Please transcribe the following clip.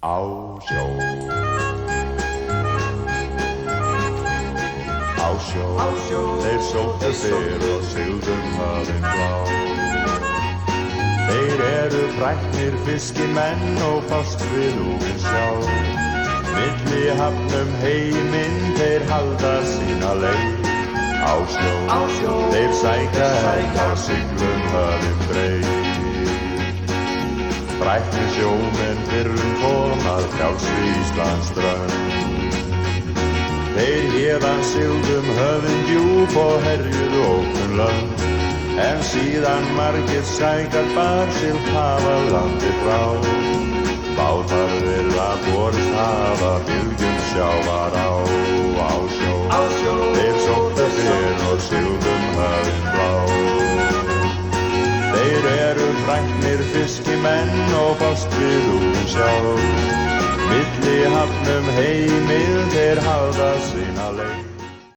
Á sjó, á sjó, þeir sóttu fyrr og sigldu hafin blá. Þeir eru fræknir fiskimenn og fást við úfinn sjá. Milli hafnum heiminn þeir halda sína leið. Á sjó, þeir sækja á siglum hafin breið. Fræknir sjómenn fyrrum komað frjálsri Íslands strönd. Þeir héðan sigldum höfin djúp og herjuðu ókunn lönd. En síðan margir sækar barsild hafa landið frá. Bátar þeirra borist hafa bylgjum sjávar á. Á sjó, þeir sóttu fyrr og sigldum höfin blá. Þeir eru fræknir fiskimenn og fást við úfinn sjá. Milli hafnum heiminn þeir halda sína leið.